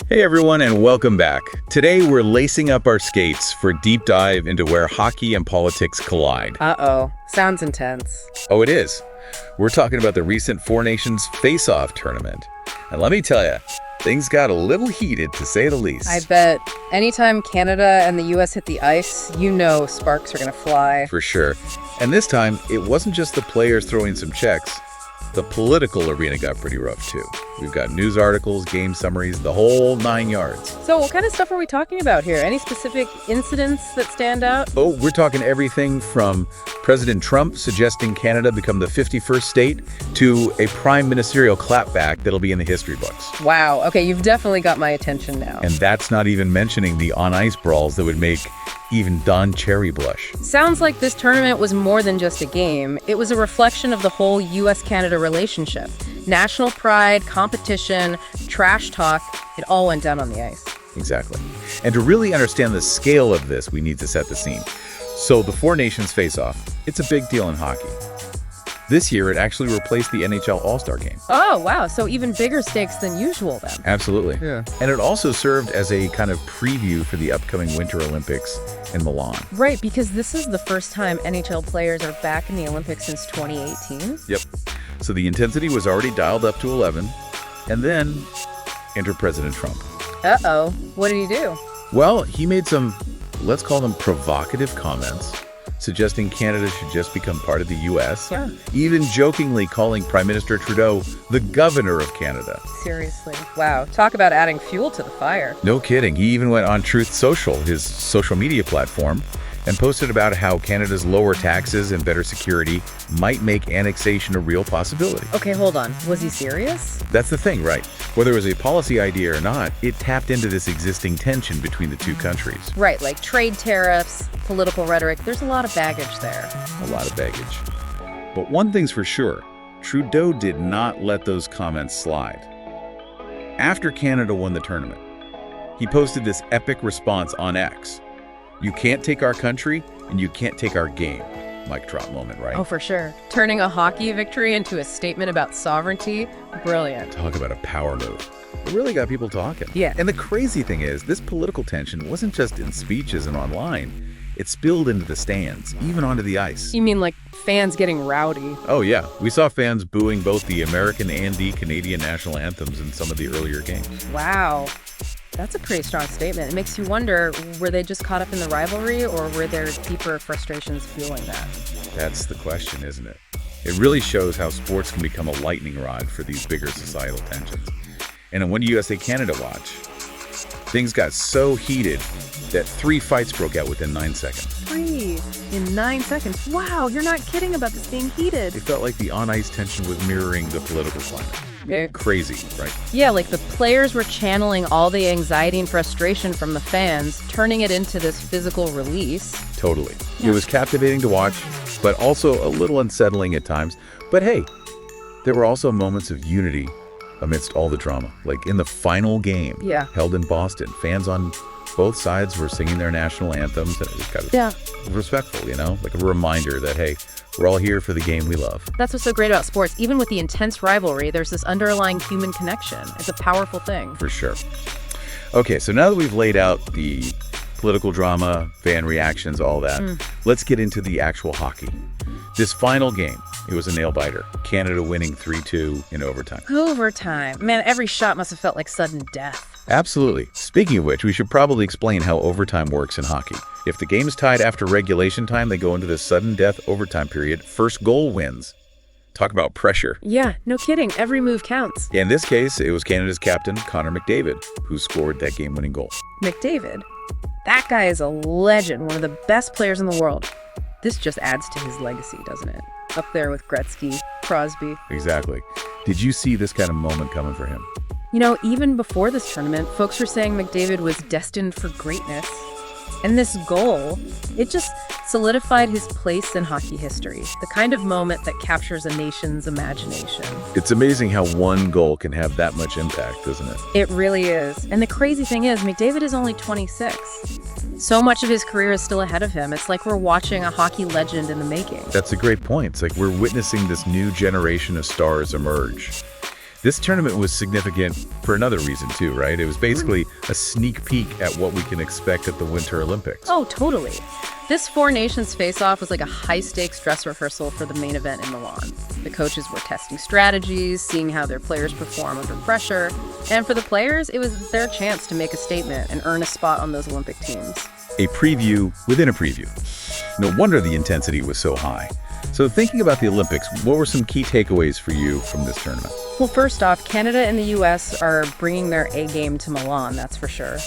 Hey everyone, and welcome back. Today we're lacing up our skates for a deep dive into where hockey and politics collide. Uh-oh. Sounds intense. Oh, it is. We're talking about the recent Four Nations Face-Off tournament. And let me tell you, things got a little heated, to say the least. I bet anytime Canada and the U.S. hit the ice, you know sparks are gonna fly. For sure. And this time, it wasn't just the players throwing some checks. The political arena got pretty rough, too. We've got news articles, game summaries, the whole 9 yards. So what kind of stuff are we talking about here? Any specific incidents that stand out? Oh, we're talking everything from President Trump suggesting Canada become the 51st state to a prime ministerial clapback that'll be in the history books. Wow. Okay, you've definitely got my attention now. And that's not even mentioning the on-ice brawls that would make even Don Cherry blush. Sounds like this tournament was more than just a game. It was a reflection of the whole U.S.-Canada relationship. National pride, competition, trash talk, it all went down on the ice. Exactly. And to really understand the scale of this, we need to set the scene. So the Four Nations Face-Off, it's a big deal in hockey. This year, it actually replaced the NHL All-Star Game. Oh, wow. So even bigger stakes than usual then. Absolutely. Yeah. And it also served as a kind of preview for the upcoming Winter Olympics in Milan. Right, because this is the first time NHL players are back in the Olympics since 2018. Yep. So the intensity was already dialed up to 11. And then enter President Trump. Uh-oh. What did he do? Well, he made some, let's call them provocative comments, suggesting Canada should just become part of the U.S., Yeah. even jokingly calling Prime Minister Trudeau the governor of Canada. Seriously. Wow. Talk about adding fuel to the fire. No kidding. He even went on Truth Social, his social media platform, and posted about how Canada's lower taxes and better security might make annexation a real possibility. Okay, hold on. Was he serious? That's the thing, right? Whether it was a policy idea or not, it tapped into this existing tension between the two countries. Right, like trade tariffs, political rhetoric. There's a lot of baggage there. A lot of baggage. But one thing's for sure, Trudeau did not let those comments slide. After Canada won the tournament, he posted this epic response on X. "You can't take our country, and you can't take our game." Mic drop moment, right? Oh, for sure. Turning a hockey victory into a statement about sovereignty, brilliant. Talk about a power move. It really got people talking. Yeah. And the crazy thing is, this political tension wasn't just in speeches and online. It spilled into the stands, even onto the ice. You mean like fans getting rowdy? Oh yeah, we saw fans booing both the American and the Canadian national anthems in some of the earlier games. Wow. That's a pretty strong statement. It makes you wonder, were they just caught up in the rivalry, or were there deeper frustrations fueling that? That's the question, isn't it? It really shows how sports can become a lightning rod for these bigger societal tensions. And in one USA-Canada watch, things got so heated that 3 fights broke out within 9 seconds. 3 in 9 seconds. Wow, you're not kidding about this being heated. It felt like the on-ice tension was mirroring the political climate. Yeah. Crazy, right? Yeah, like the players were channeling all the anxiety and frustration from the fans, turning it into this physical release. Totally. Yeah. It was captivating to watch, but also a little unsettling at times. But hey, there were also moments of unity amidst all the drama. Like in the final game held in Boston, fans on both sides were singing their national anthems, and it was kind of respectful, you know, like a reminder that, hey, we're all here for the game we love. That's what's so great about sports. Even with the intense rivalry, there's this underlying human connection. It's a powerful thing. For sure. Okay, so now that we've laid out the political drama, fan reactions, all that, let's get into the actual hockey. This final game, it was a nail-biter. Canada winning 3-2 in overtime. Overtime. Man, every shot must have felt like sudden death. Absolutely. Speaking of which, we should probably explain how overtime works in hockey. If the game's tied after regulation time, they go into this sudden death overtime period. First goal wins. Talk about pressure. Yeah, no kidding. Every move counts. In this case, it was Canada's captain, Connor McDavid, who scored that game-winning goal. McDavid. That guy is a legend, one of the best players in the world. This just adds to his legacy, doesn't it? Up there with Gretzky, Crosby. Exactly. Did you see this kind of moment coming for him? You know, even before this tournament, folks were saying McDavid was destined for greatness. And this goal, it just solidified his place in hockey history, the kind of moment that captures a nation's imagination. It's amazing how one goal can have that much impact, isn't it? It really is. And the crazy thing is, McDavid is only 26. So much of his career is still ahead of him. It's like we're watching a hockey legend in the making. That's a great point. It's like we're witnessing this new generation of stars emerge. This tournament was significant for another reason too, right? It was basically a sneak peek at what we can expect at the Winter Olympics. Oh, totally. This Four Nations face-off was like a high-stakes dress rehearsal for the main event in Milan. The coaches were testing strategies, seeing how their players perform under pressure, and for the players, it was their chance to make a statement and earn a spot on those Olympic teams. A preview within a preview. No wonder the intensity was so high. So thinking about the Olympics, what were some key takeaways for you from this tournament? Well, first off, Canada and the U.S. are bringing their A-game to Milan, that's for sure.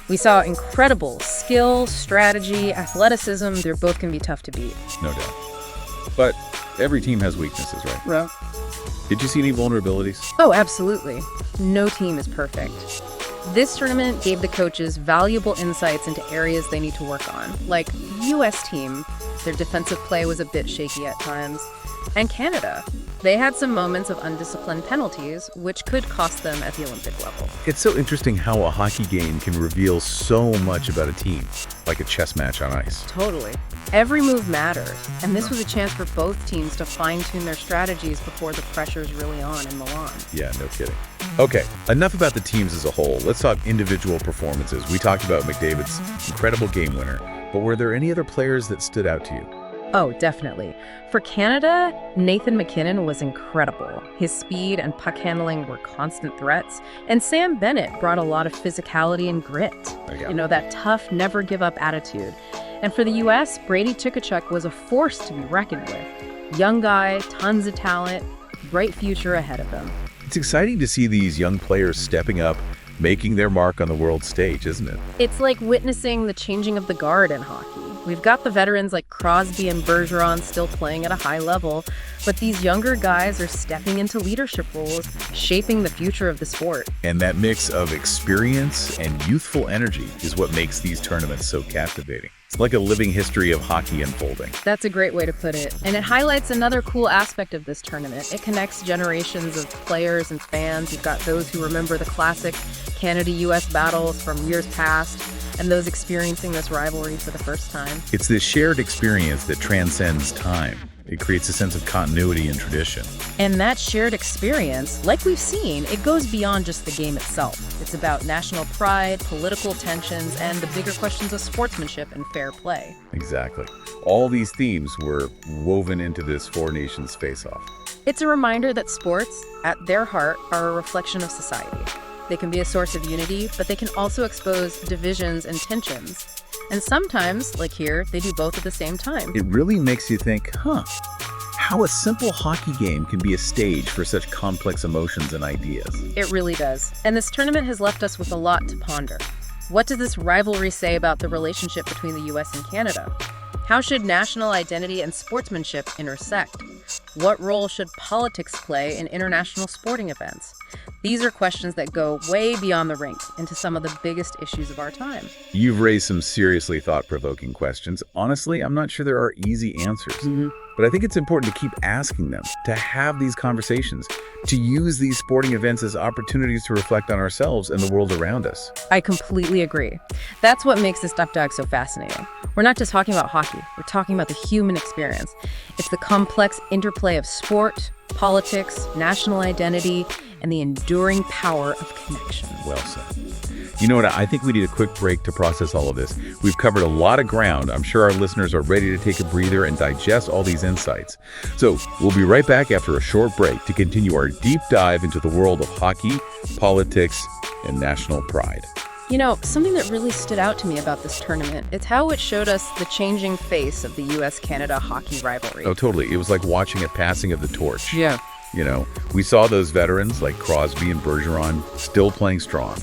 We saw incredible skill, strategy, athleticism. They're both going to be tough to beat. No doubt. But every team has weaknesses, right? Yeah. Did you see any vulnerabilities? Oh, absolutely. No team is perfect. This tournament gave the coaches valuable insights into areas they need to work on. Like the U.S. team, their defensive play was a bit shaky at times. And Canada, they had some moments of undisciplined penalties, which could cost them at the Olympic level. It's so interesting how a hockey game can reveal so much about a team, like a chess match on ice. Totally. Every move matters, and this was a chance for both teams to fine-tune their strategies before the pressure's really on in Milan. Yeah, no kidding. Okay, enough about the teams as a whole. Let's talk individual performances. We talked about McDavid's incredible game winner, but were there any other players that stood out to you? Oh, definitely. For Canada, Nathan MacKinnon was incredible. His speed and puck handling were constant threats, and Sam Bennett brought a lot of physicality and grit. That tough, never-give-up attitude. And for the U.S., Brady Tkachuk was a force to be reckoned with. Young guy, tons of talent, bright future ahead of him. It's exciting to see these young players stepping up, making their mark on the world stage, isn't it? It's like witnessing the changing of the guard in hockey. We've got the veterans like Crosby and Bergeron still playing at a high level, but these younger guys are stepping into leadership roles, shaping the future of the sport. And that mix of experience and youthful energy is what makes these tournaments so captivating. It's like a living history of hockey unfolding. That's a great way to put it. And it highlights another cool aspect of this tournament. It connects generations of players and fans. You've got those who remember the classic Canada-US battles from years past, and those experiencing this rivalry for the first time. It's this shared experience that transcends time. It creates a sense of continuity and tradition. And that shared experience, like we've seen, it goes beyond just the game itself. It's about national pride, political tensions, and the bigger questions of sportsmanship and fair play. Exactly. All these themes were woven into this Four Nations face-off. It's a reminder that sports, at their heart, are a reflection of society. They can be a source of unity, but they can also expose divisions and tensions. And sometimes, like here, they do both at the same time. It really makes you think, how a simple hockey game can be a stage for such complex emotions and ideas. It really does. And this tournament has left us with a lot to ponder. What does this rivalry say about the relationship between the U.S. and Canada? How should national identity and sportsmanship intersect? What role should politics play in international sporting events? These are questions that go way beyond the rink into some of the biggest issues of our time. You've raised some seriously thought-provoking questions. Honestly, I'm not sure there are easy answers. But I think it's important to keep asking them, to have these conversations, to use these sporting events as opportunities to reflect on ourselves and the world around us. I completely agree. That's what makes this Duck Dive so fascinating. We're not just talking about hockey, we're talking about the human experience. It's the complex interplay of sport, politics, national identity, and the enduring power of connection. Well said. You know what? I think we need a quick break to process all of this. We've covered a lot of ground. I'm sure our listeners are ready to take a breather and digest all these insights. So we'll be right back after a short break to continue our deep dive into the world of hockey, politics, and national pride. You know, something that really stood out to me about this tournament, it's how it showed us the changing face of the U.S.-Canada hockey rivalry. Oh, totally. It was like watching a passing of the torch. Yeah. We saw those veterans like Crosby and Bergeron still playing strong.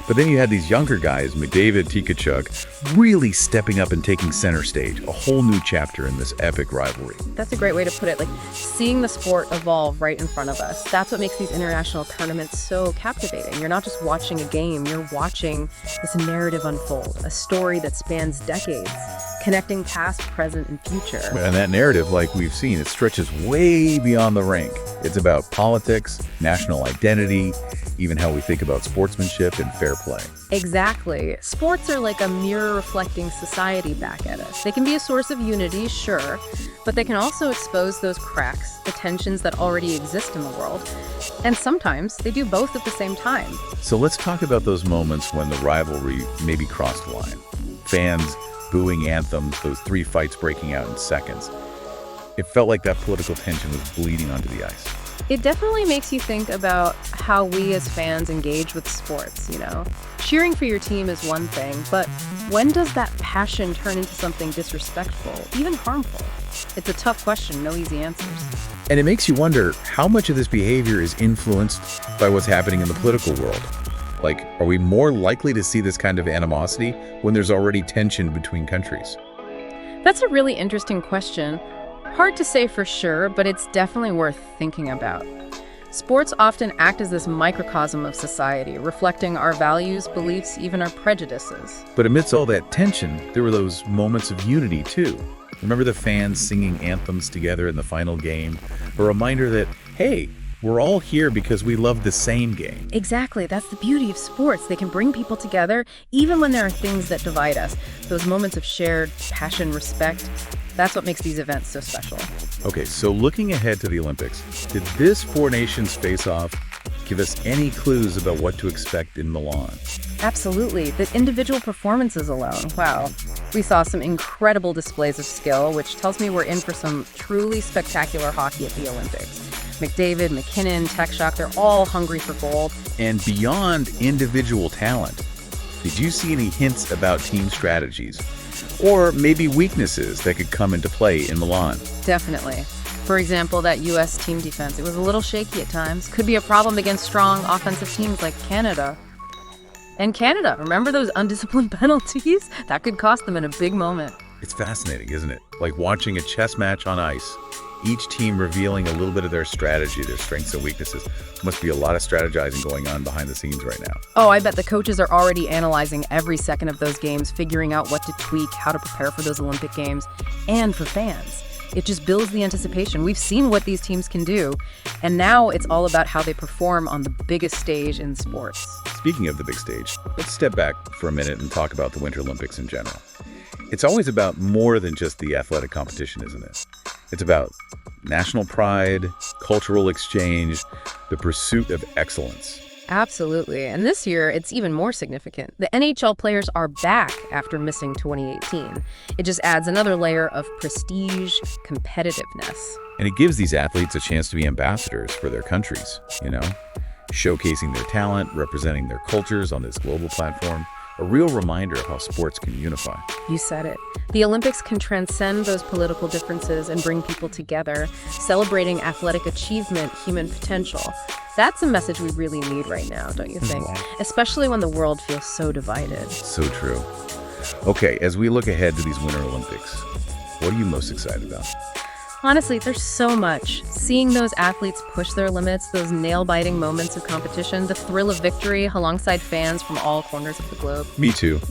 But then you had these younger guys, McDavid, Tkachuk, really stepping up and taking center stage, a whole new chapter in this epic rivalry. That's a great way to put it, like seeing the sport evolve right in front of us. That's what makes these international tournaments so captivating. You're not just watching a game, you're watching this narrative unfold, a story that spans decades. connecting past, present, and future. And that narrative, like we've seen, it stretches way beyond the rink. It's about politics, national identity, even how we think about sportsmanship and fair play. Exactly. Sports are like a mirror reflecting society back at us. They can be a source of unity, sure, but they can also expose those cracks, the tensions that already exist in the world. And sometimes they do both at the same time. So let's talk about those moments when the rivalry maybe crossed the line. Fans booing anthems, those 3 fights breaking out in seconds. It felt like that political tension was bleeding onto the ice. It definitely makes you think about how we as fans engage with sports, you know? Cheering for your team is one thing, but when does that passion turn into something disrespectful, even harmful? It's a tough question, no easy answers. And it makes you wonder how much of this behavior is influenced by what's happening in the political world. Like, are we more likely to see this kind of animosity when there's already tension between countries? That's a really interesting question. Hard to say for sure, but it's definitely worth thinking about. Sports often act as this microcosm of society, reflecting our values, beliefs, even our prejudices. But amidst all that tension, there were those moments of unity too. Remember the fans singing anthems together in the final game? A reminder that, hey, we're all here because we love the same game. Exactly. That's the beauty of sports. They can bring people together, even when there are things that divide us. Those moments of shared passion, respect, that's what makes these events so special. Okay, so looking ahead to the Olympics, did this Four Nations face-off give us any clues about what to expect in Milan? Absolutely. The individual performances alone, wow. We saw some incredible displays of skill, which tells me we're in for some truly spectacular hockey at the Olympics. McDavid, McKinnon, Techshock, they're all hungry for gold. And beyond individual talent, did you see any hints about team strategies? Or maybe weaknesses that could come into play in Milan? Definitely. For example, that U.S. team defense, it was a little shaky at times. Could be a problem against strong offensive teams like Canada. And Canada, remember those undisciplined penalties? That could cost them in a big moment. It's fascinating, isn't it? Like watching a chess match on ice. Each team revealing a little bit of their strategy, their strengths and weaknesses. Must be a lot of strategizing going on behind the scenes right now. Oh, I bet the coaches are already analyzing every second of those games, figuring out what to tweak, how to prepare for those Olympic Games, and for fans. It just builds the anticipation. We've seen what these teams can do, and now it's all about how they perform on the biggest stage in sports. Speaking of the big stage, let's step back for a minute and talk about the Winter Olympics in general. It's always about more than just the athletic competition, isn't it? It's about national pride, cultural exchange, the pursuit of excellence. Absolutely. And this year, it's even more significant. The NHL players are back after missing 2018. It just adds another layer of prestige, competitiveness. And it gives these athletes a chance to be ambassadors for their countries, showcasing their talent, representing their cultures on this global platform. A real reminder of how sports can unify. You said it. The Olympics can transcend those political differences and bring people together, celebrating athletic achievement, human potential. That's a message we really need right now, don't you think? Especially when the world feels so divided. So true. Okay, as we look ahead to these Winter Olympics, what are you most excited about? Honestly, there's so much. Seeing those athletes push their limits, those nail-biting moments of competition, the thrill of victory alongside fans from all corners of the globe. Me too.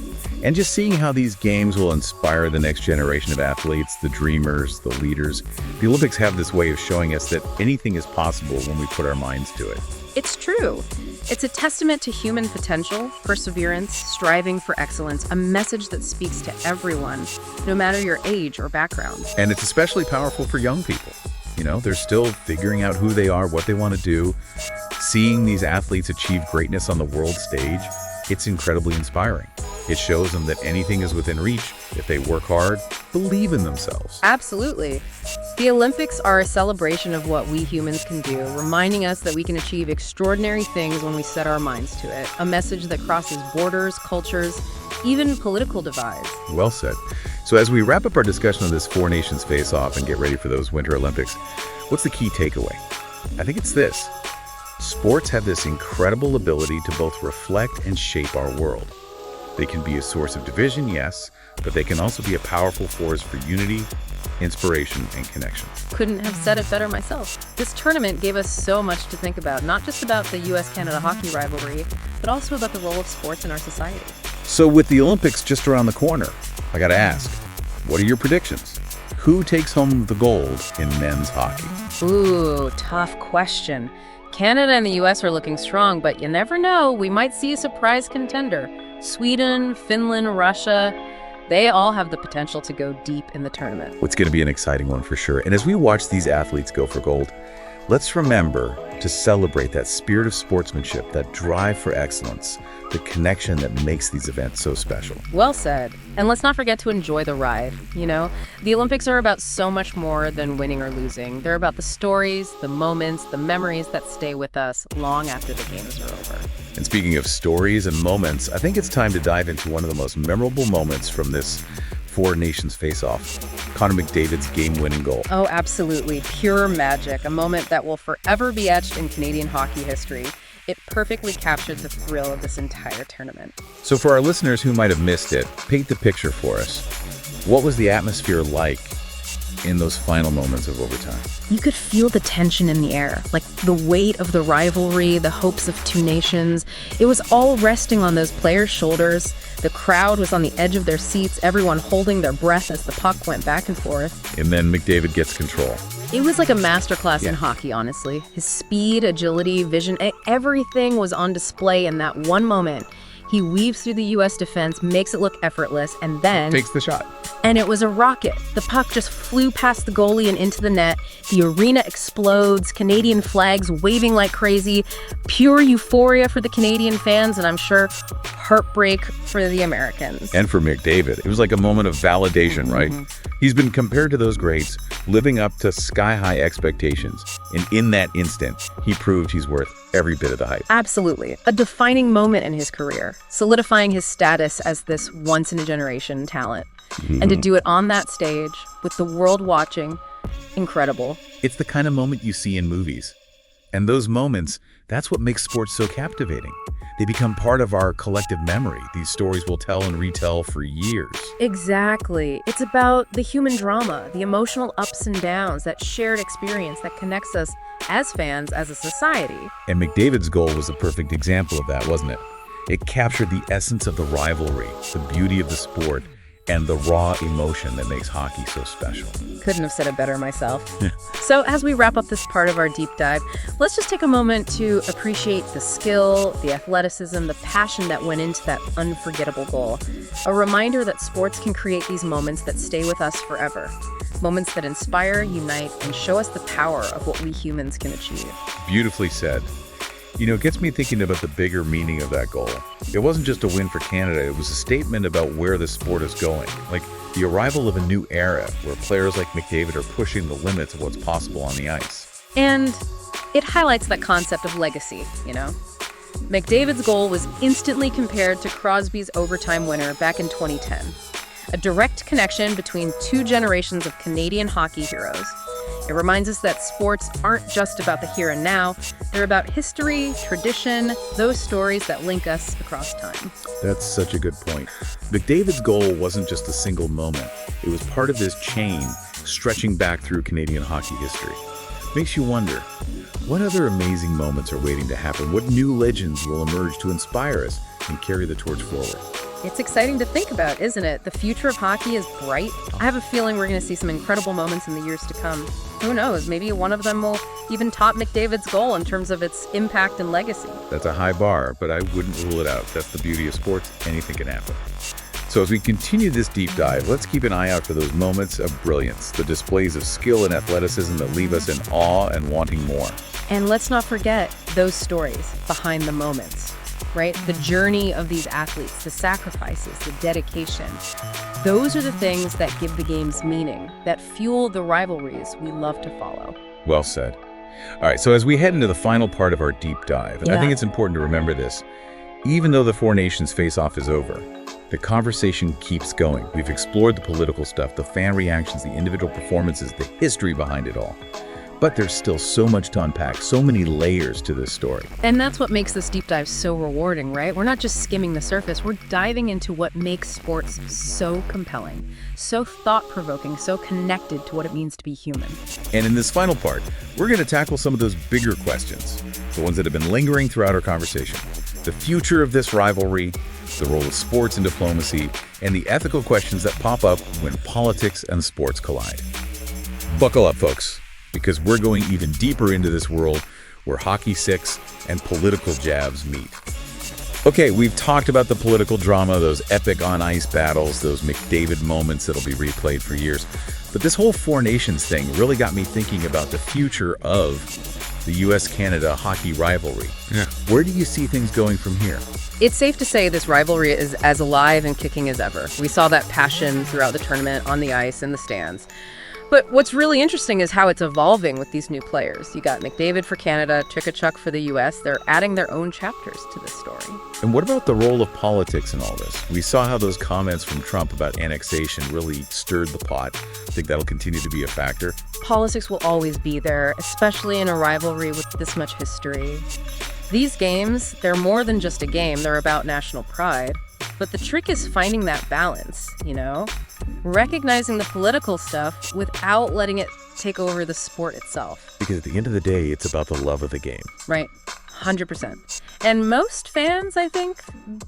And just seeing how these games will inspire the next generation of athletes, the dreamers, the leaders. The Olympics have this way of showing us that anything is possible when we put our minds to it. It's true. It's a testament to human potential, perseverance, striving for excellence, a message that speaks to everyone, no matter your age or background. And it's especially powerful for young people. They're still figuring out who they are, what they want to do. Seeing these athletes achieve greatness on the world stage, it's incredibly inspiring. It shows them that anything is within reach if they work hard, believe in themselves. Absolutely. The Olympics are a celebration of what we humans can do, reminding us that we can achieve extraordinary things when we set our minds to it. A message that crosses borders, cultures, even political divides. Well said. So as we wrap up our discussion of this Four Nations face-off and get ready for those Winter Olympics, what's the key takeaway? I think it's this. Sports have this incredible ability to both reflect and shape our world. They can be a source of division, yes, but they can also be a powerful force for unity, inspiration, and connection. Couldn't have said it better myself. This tournament gave us so much to think about, not just about the U.S.-Canada hockey rivalry, but also about the role of sports in our society. So with the Olympics just around the corner, I gotta ask, What are your predictions? Who takes home the gold in men's hockey? Ooh, tough question. Canada and the U.S. are looking strong, but you never know. We might see a surprise contender. Sweden, Finland, Russia, they all have the potential to go deep in the tournament. It's going to be an exciting one for sure. And as we watch these athletes go for gold, let's remember to celebrate that spirit of sportsmanship, that drive for excellence, the connection that makes these events so special. Well said. And let's not forget to enjoy the ride, you know? The Olympics are about so much more than winning or losing. They're about the stories, the moments, the memories that stay with us long after the games are over. And speaking of stories and moments, I think it's time to dive into one of the most memorable moments from this Four Nations face-off, Connor McDavid's game-winning goal. Oh, absolutely. Pure magic. A moment that will forever be etched in Canadian hockey history. It perfectly captured the thrill of this entire tournament. So for our listeners who might have missed it, paint the picture for us. What was the atmosphere like in those final moments of overtime? You could feel the tension in the air, like the weight of the rivalry, the hopes of two nations. It was all resting on those players' shoulders. The crowd was on the edge of their seats, everyone holding their breath as the puck went back and forth. And then McDavid gets control. It was like a masterclass in hockey, honestly. His speed, agility, vision, everything was on display in that one moment. He weaves through the U.S. defense, makes it look effortless, and then takes the shot. And it was a rocket. The puck just flew past the goalie and into the net. The arena explodes, Canadian flags waving like crazy, pure euphoria for the Canadian fans, and I'm sure heartbreak for the Americans. And for McDavid, it was like a moment of validation, right? He's been compared to those greats, living up to sky-high expectations. And in that instant, he proved he's worth every bit of the hype. Absolutely. A defining moment in his career, solidifying his status as this once-in-a-generation talent. And to do it on that stage, with the world watching, incredible. It's the kind of moment you see in movies. And those moments, that's what makes sports so captivating. They become part of our collective memory. These stories we'll tell and retell for years. Exactly. It's about the human drama, the emotional ups and downs, that shared experience that connects us as fans, as a society. And McDavid's goal was a perfect example of that, wasn't it? It captured the essence of the rivalry, the beauty of the sport, and the raw emotion that makes hockey so special. Couldn't have said it better myself. So as we wrap up this part of our deep dive, let's just take a moment to appreciate the skill, the athleticism, the passion that went into that unforgettable goal. A reminder that sports can create these moments that stay with us forever. Moments that inspire, unite, and show us the power of what we humans can achieve. Beautifully said. You know, it gets me thinking about the bigger meaning of that goal. It wasn't just a win for Canada, it was a statement about where the sport is going. Like the arrival of a new era where players like McDavid are pushing the limits of what's possible on the ice. And it highlights that concept of legacy, you know? McDavid's goal was instantly compared to Crosby's overtime winner back in 2010. A direct connection between two generations of Canadian hockey heroes. It reminds us that sports aren't just about the here and now. They're about history, tradition, those stories that link us across time. That's such a good point. McDavid's goal wasn't just a single moment. It was part of this chain stretching back through Canadian hockey history. Makes you wonder, what other amazing moments are waiting to happen? What new legends will emerge to inspire us and carry the torch forward? It's exciting to think about, isn't it? The future of hockey is bright. I have a feeling we're going to see some incredible moments in the years to come. Who knows? Maybe one of them will even top McDavid's goal in terms of its impact and legacy. That's a high bar, but I wouldn't rule it out. That's the beauty of sports. Anything can happen. So as we continue this deep dive, let's keep an eye out for those moments of brilliance, the displays of skill and athleticism that leave us in awe and wanting more. And let's not forget those stories behind the moments. Right? The journey of these athletes, the sacrifices, the dedication. Those are the things that give the games meaning, that fuel the rivalries we love to follow. Well said. All right, so as we head into the final part of our deep dive, I think it's important to remember this. Even though the Four Nations face-off is over, the conversation keeps going. We've explored the political stuff, the fan reactions, the individual performances, the history behind it all. But there's still so much to unpack, so many layers to this story. And that's what makes this deep dive so rewarding, right? We're not just skimming the surface, we're diving into what makes sports so compelling, so thought-provoking, so connected to what it means to be human. And in this final part, we're going to tackle some of those bigger questions, the ones that have been lingering throughout our conversation. the future of this rivalry, the role of sports and diplomacy, and the ethical questions that pop up when politics and sports collide. Buckle up, folks, because we're going even deeper into this world where hockey sticks and political jabs meet. Okay, we've talked about the political drama, those epic on-ice battles, those McDavid moments that'll be replayed for years. But this whole Four Nations thing really got me thinking about the future of the U.S.-Canada hockey rivalry. Yeah. Where do you see things going from here? It's safe to say this rivalry is as alive and kicking as ever. We saw that passion throughout the tournament, on the ice, in the stands. But what's really interesting is how it's evolving with these new players. You got McDavid for Canada, Chickachuk for the U.S. They're adding their own chapters to this story. And what about the role of politics in all this? We saw how those comments from Trump about annexation really stirred the pot. Think that'll continue to be a factor? Politics will always be there, especially in a rivalry with this much history. These games, they're more than just a game. They're about national pride. But the trick is finding that balance, recognizing the political stuff without letting it take over the sport itself. Because at the end of the day, it's about the love of the game. Right. 100%. And most fans, I think,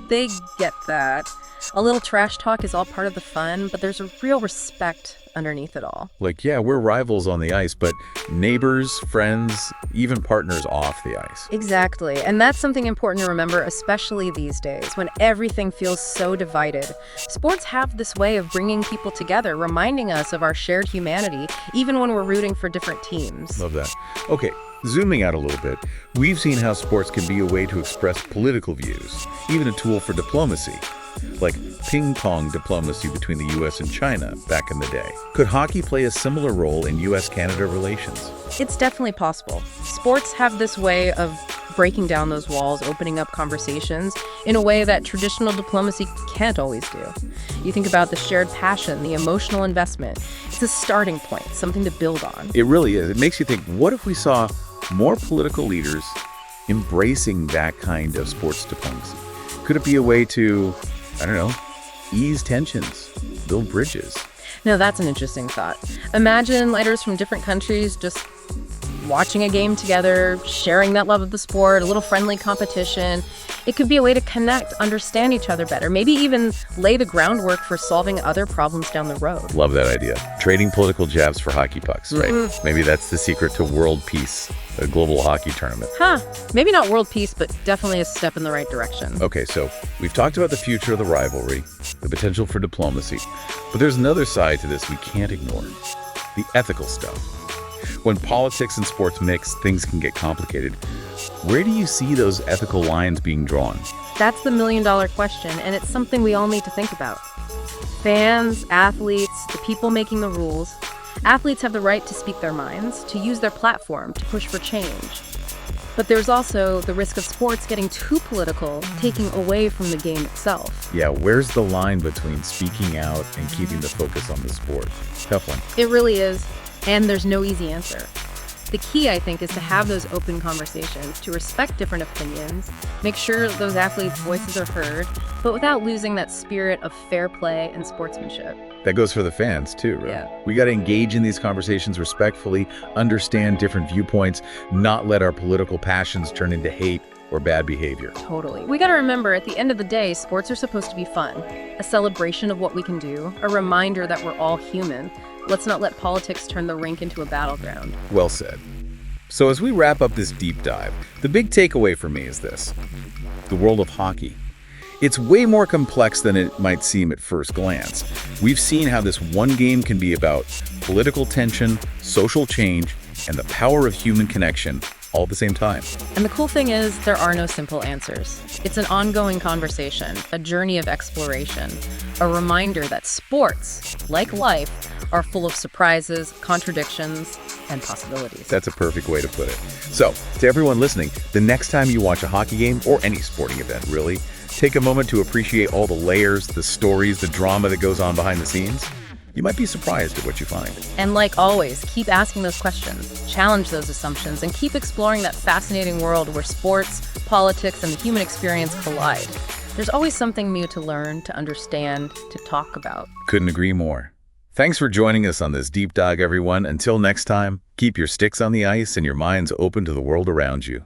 they get that. A little trash talk is all part of the fun, but there's a real respect underneath it all. Like, yeah, we're rivals on the ice, but neighbors, friends, even partners off the ice. Exactly. And that's something important to remember, especially these days when everything feels so divided. Sports have this way of bringing people together, reminding us of our shared humanity, even when we're rooting for different teams. Love that. Okay, zooming out a little bit, we've seen how sports can be a way to express political views, even a tool for diplomacy. Like ping-pong diplomacy between the U.S. and China back in the day. Could hockey play a similar role in U.S.-Canada relations? It's definitely possible. Sports have this way of breaking down those walls, opening up conversations in a way that traditional diplomacy can't always do. You think about the shared passion, the emotional investment. It's a starting point, something to build on. It really is. It makes you think, what if we saw more political leaders embracing that kind of sports diplomacy? Could it be a way to, ease tensions, build bridges? Now that's an interesting thought. Imagine leaders from different countries just watching a game together, sharing that love of the sport, a little friendly competition. It could be a way to connect, understand each other better, maybe even lay the groundwork for solving other problems down the road. Love that idea. Trading political jabs for hockey pucks, right? Mm-hmm. Maybe that's the secret to world peace, a global hockey tournament. Maybe not world peace, but definitely a step in the right direction. Okay, so we've talked about the future of the rivalry, the potential for diplomacy, but there's another side to this we can't ignore, the ethical stuff. When politics and sports mix, things can get complicated. Where do you see those ethical lines being drawn? That's the million-dollar question, and it's something we all need to think about. Fans, athletes, the people making the rules. Athletes have the right to speak their minds, to use their platform, to push for change. But there's also the risk of sports getting too political, taking away from the game itself. Yeah, where's the line between speaking out and keeping the focus on the sport? Tough one. It really is. And there's no easy answer. The key, I think, is to have those open conversations, to respect different opinions, make sure those athletes' voices are heard, but without losing that spirit of fair play and sportsmanship. That goes for the fans, too, right? Yeah. We got to engage in these conversations respectfully, understand different viewpoints, not let our political passions turn into hate or bad behavior. Totally. We got to remember, at the end of the day, sports are supposed to be fun, a celebration of what we can do, a reminder that we're all human. Let's not let politics turn the rink into a battleground. Well said. So as we wrap up this deep dive, the big takeaway for me is this. The world of hockey. It's way more complex than it might seem at first glance. We've seen how this one game can be about political tension, social change, and the power of human connection all at the same time. And the cool thing is, there are no simple answers. It's an ongoing conversation, a journey of exploration, a reminder that sports, like life, are full of surprises, contradictions, and possibilities. That's a perfect way to put it. So, to everyone listening, the next time you watch a hockey game, or any sporting event really, take a moment to appreciate all the layers, the stories, the drama that goes on behind the scenes. You might be surprised at what you find. And like always, keep asking those questions, challenge those assumptions, and keep exploring that fascinating world where sports, politics, and the human experience collide. There's always something new to learn, to understand, to talk about. Couldn't agree more. Thanks for joining us on this deep dive, everyone. Until next time, keep your sticks on the ice and your minds open to the world around you.